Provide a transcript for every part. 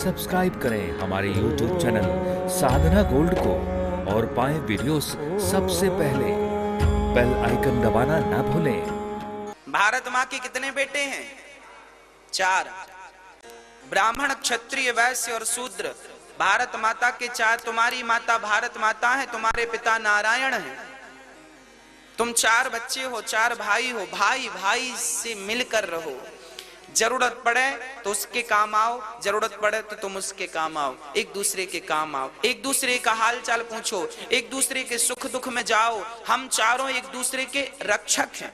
Subscribe करें हमारे YouTube channel साधना gold को और पाएं वीडियोस सबसे पहले। बेल आइकन दबाना ना भूलें। भारत माँ के कितने बेटे हैं? 4। ब्राह्मण, क्षत्रिय, वैश्य और शूद्र। भारत माता के 4। तुम्हारी माता भारत माता है, तुम्हारे पिता नारायण हैं। तुम 4 बच्चे हो, 4 भाई हो। भाई भाई से मिलकर रहो। जरूरत पड़े तो उसके काम आओ, जरूरत पड़े तो तुम उसके काम आओ। एक दूसरे के काम आओ, एक दूसरे का हाल चाल पूछो, एक दूसरे के सुख दुख में जाओ। हम चारों एक दूसरे के रक्षक हैं।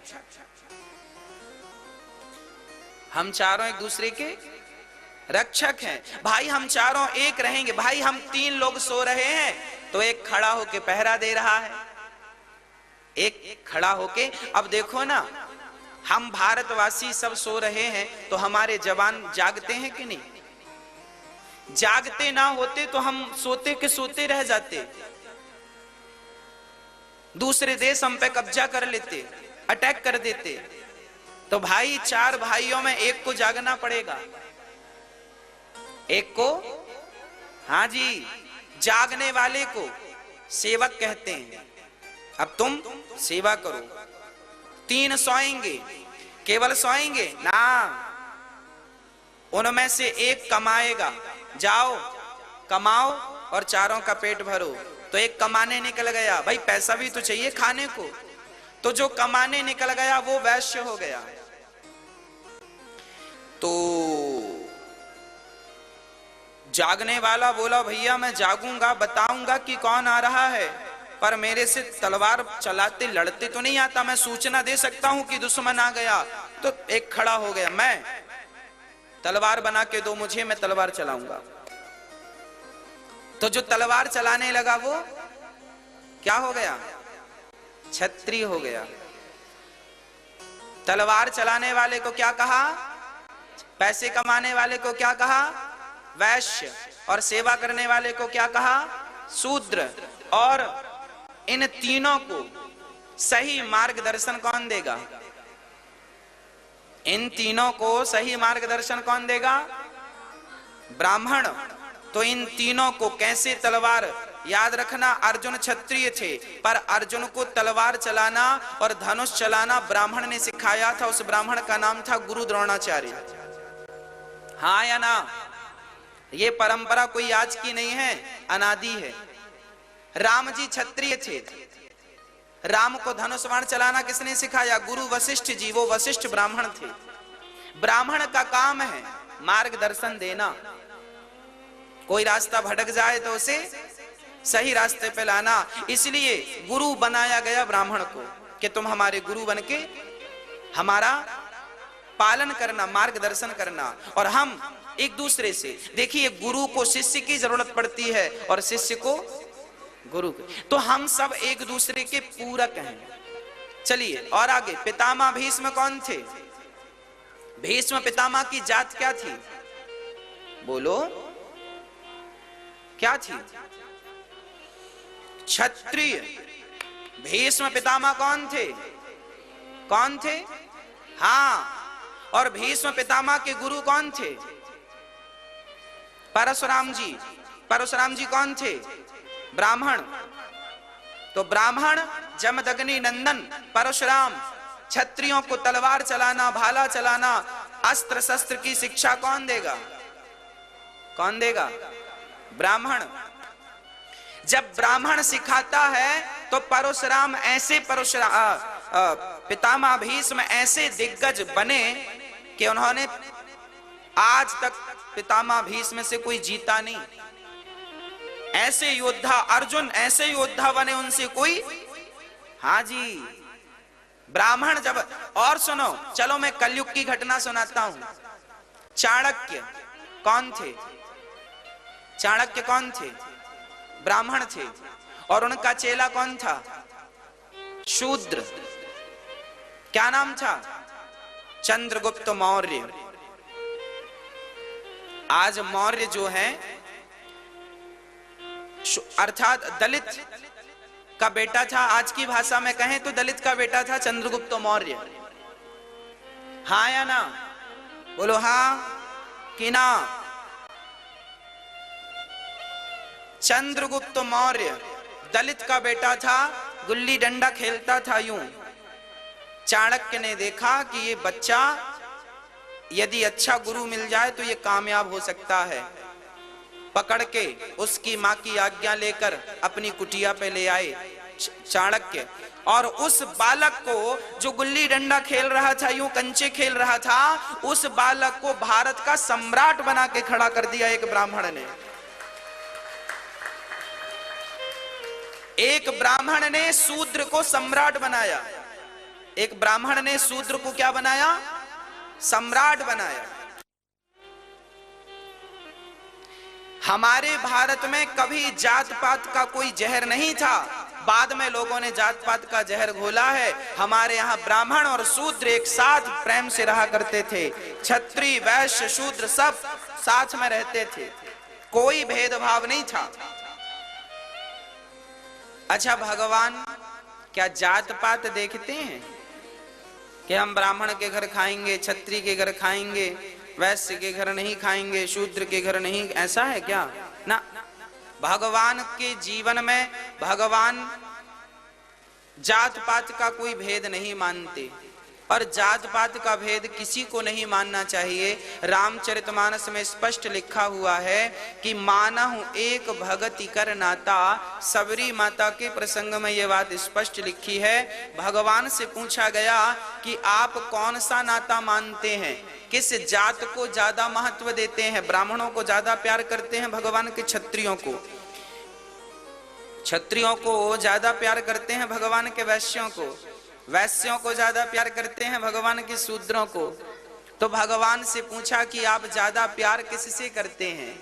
हम चारों एक दूसरे के रक्षक हैं। भाई हम चारों एक रहेंगे। भाई हम 3 लोग सो रहे हैं तो एक खड़ा होके पहरा दे रहा है, एक खड़ा होके। अब देखो ना, हम भारतवासी सब सो रहे हैं तो हमारे जवान जागते हैं कि नहीं? जागते ना होते तो हम सोते के सोते रह जाते। दूसरे देश हम पे कब्जा कर लेते, अटैक कर देते। तो भाई 4 भाइयों में एक को जागना पड़ेगा। एक को, हाँ जी, जागने वाले को सेवक कहते हैं। अब तुम सेवा करो। 3 सोएंगे, केवल सोएंगे ना, उनमें से एक कमाएगा। जाओ कमाओ और 4 का पेट भरो। तो एक कमाने निकल गया, भाई पैसा भी तो चाहिए खाने को। तो जो कमाने निकल गया वो वैश्य हो गया। तो जागने वाला बोला, भैया मैं जागूंगा, बताऊंगा कि कौन आ रहा है, पर मेरे से तलवार चलाते लड़ते तो नहीं आता। मैं सूचना दे सकता हूं कि दुश्मन आ गया। तो एक खड़ा हो गया, मैं तलवार बना के दो मुझे, मैं तलवार चलाऊंगा। तो जो तलवार चलाने लगा वो क्या हो गया? क्षत्रिय हो गया। तलवार चलाने वाले को क्या कहा? पैसे कमाने वाले को क्या कहा? वैश्य। और सेवा करने वाले को क्या कहा? शूद्र। और इन तीनों को सही मार्गदर्शन कौन देगा? इन तीनों को सही मार्गदर्शन कौन देगा? ब्राह्मण। तो इन तीनों को कैसे तलवार, याद रखना अर्जुन क्षत्रिय थे, पर अर्जुन को तलवार चलाना और धनुष चलाना ब्राह्मण ने सिखाया था। उस ब्राह्मण का नाम था गुरु द्रोणाचार्य। हाँ या ना? ये परंपरा कोई आज की नहीं है, अनादि है। राम जी क्षत्रिय थे, राम को धनुष बाण चलाना किसने सिखाया? गुरु वशिष्ठ जी। वो वशिष्ठ ब्राह्मण थे। ब्राह्मण का काम है मार्गदर्शन देना। कोई रास्ता भटक जाए तो उसे सही रास्ते पे लाना। इसलिए गुरु बनाया गया ब्राह्मण को कि तुम हमारे गुरु बनके हमारा पालन करना, मार्गदर्शन करना। और हम एक दूसरे से, देखिए, गुरु को शिष्य की जरूरत पड़ती है और शिष्य को गुरु की। तो हम सब एक दूसरे के पूरक हैं। चलिए और आगे। पितामह भीष्म कौन थे? भीष्म पितामह की जात क्या थी? बोलो, क्या थी? क्षत्रिय। भीष्म पितामह कौन थे? कौन थे? हाँ। और भीष्म पितामह के गुरु कौन थे? परशुराम जी। परशुराम जी कौन थे? ब्राह्मण। तो ब्राह्मण जमदग्नि नंदन परशुराम। क्षत्रियों को तलवार चलाना, भाला चलाना, अस्त्र शस्त्र की शिक्षा कौन देगा? कौन देगा? ब्राह्मण। जब ब्राह्मण सिखाता है तो परशुराम ऐसे, पितामह भीष्म ऐसे दिग्गज बने कि उन्होंने आज तक पितामह भीष्म से कोई जीता नहीं। ऐसे योद्धा, अर्जुन ऐसे योद्धा बने, उनसे कोई, हाँ जी, ब्राह्मण जब। और सुनो, चलो मैं कलयुग की घटना सुनाता हूं। चाणक्य कौन थे? चाणक्य कौन थे? ब्राह्मण थे। और उनका चेला कौन था? शूद्र। क्या नाम था? चंद्रगुप्त मौर्य। आज मौर्य जो है, अर्थात दलित का बेटा था। आज की भाषा में कहें तो दलित का बेटा था चंद्रगुप्त मौर्य। हाँ या ना? बोलो हाँ कि ना? चंद्रगुप्त मौर्य दलित का बेटा था, गुल्ली डंडा खेलता था यूं। चाणक्य ने देखा कि ये बच्चा यदि अच्छा गुरु मिल जाए तो ये कामयाब हो सकता है। पकड़ के उसकी मां की आज्ञा लेकर अपनी कुटिया पे ले आए चाणक्य, और उस बालक को जो गुल्ली डंडा खेल रहा था, यूं कंचे खेल रहा था, उस बालक को भारत का सम्राट बना के खड़ा कर दिया एक ब्राह्मण ने। एक ब्राह्मण ने शूद्र को सम्राट बनाया। एक ब्राह्मण ने शूद्र को क्या बनाया? सम्राट बनाया। हमारे भारत में कभी जात पात का कोई जहर नहीं था, बाद में लोगों ने जात पात का जहर घोला है। हमारे यहाँ ब्राह्मण और शूद्र एक साथ प्रेम से रहा करते थे। क्षत्रिय वैश्य शूद्र सब साथ में रहते थे, कोई भेदभाव नहीं था। अच्छा, भगवान क्या जात पात देखते हैं कि हम ब्राह्मण के घर खाएंगे, क्षत्रिय के घर खाएंगे, वैश्य के घर नहीं खाएंगे, शूद्र के घर नहीं? ऐसा है क्या? ना। भगवान के जीवन में भगवान जात पात का कोई भेद नहीं मानते, और जात पात का भेद किसी को नहीं मानना चाहिए। रामचरितमानस में स्पष्ट लिखा हुआ है कि मानहु एक भगति कर नाता। सबरी माता के प्रसंग में यह बात स्पष्ट लिखी है। भगवान से पूछा गया कि आप कौन सा नाता मानते हैं, किस जात को ज्यादा महत्व देते हैं? ब्राह्मणों को ज्यादा प्यार करते हैं भगवान के क्षत्रियों को? क्षत्रियों को ज्यादा प्यार करते हैं भगवान के वैश्यों को? वैश्यों को ज्यादा प्यार करते हैं भगवान के शूद्रों को? तो भगवान से पूछा कि आप ज्यादा प्यार किससे करते हैं?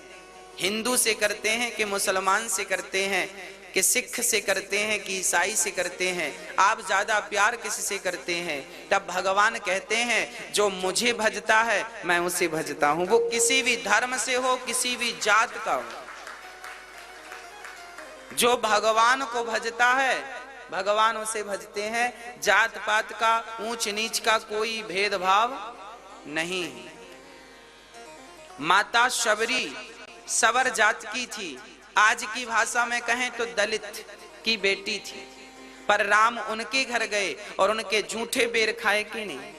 हिंदू से करते हैं कि मुसलमान से करते हैं, कि सिख से करते हैं कि ईसाई से करते हैं? आप ज्यादा प्यार किससे करते हैं? तब भगवान कहते हैं जो मुझे भजता है मैं उसे भजता हूं, वो किसी भी धर्म से हो, किसी भी जात का हो। जो भगवान को भजता है भगवान उसे भजते हैं। जात पात का, ऊंच नीच का कोई भेदभाव नहीं। माता शबरी सवर जात की थी, आज की भाषा में कहें तो दलित की बेटी थी, पर राम उनके घर गए और उनके झूठे बेर खाए कि नहीं?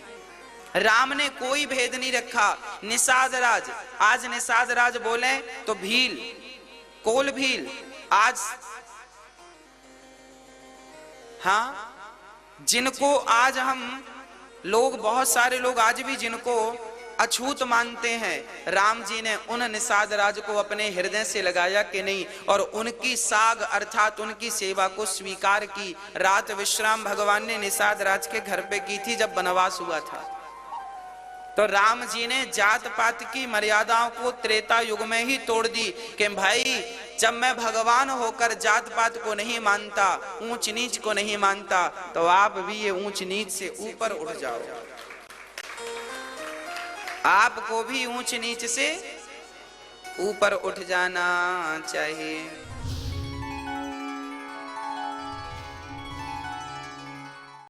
राम ने कोई भेद नहीं रखा। निषाद राज, आज निषाद राज बोले तो भील, कोल भील, आज हाँ, जिनको आज हम लोग, बहुत सारे लोग आज भी जिनको अछूत मानते हैं, राम जी ने उन निषाद राज को अपने हृदय से लगाया कि नहीं, और उनकी साग अर्थात उनकी सेवा को स्वीकार की। रात विश्राम भगवान ने निषाद राज के घर पे की थी जब वनवास हुआ था। तो राम जी ने जात पात की मर्यादाओं को त्रेता युग में ही तोड़ दी कि भाई जब मैं भगवान होकर जात पात को नहीं मानता, ऊंच नीच को नहीं मानता, तो आप भी ये ऊंच नीच से ऊपर उठ जाओ। आपको भी ऊंच नीच से ऊपर उठ जाना चाहिए।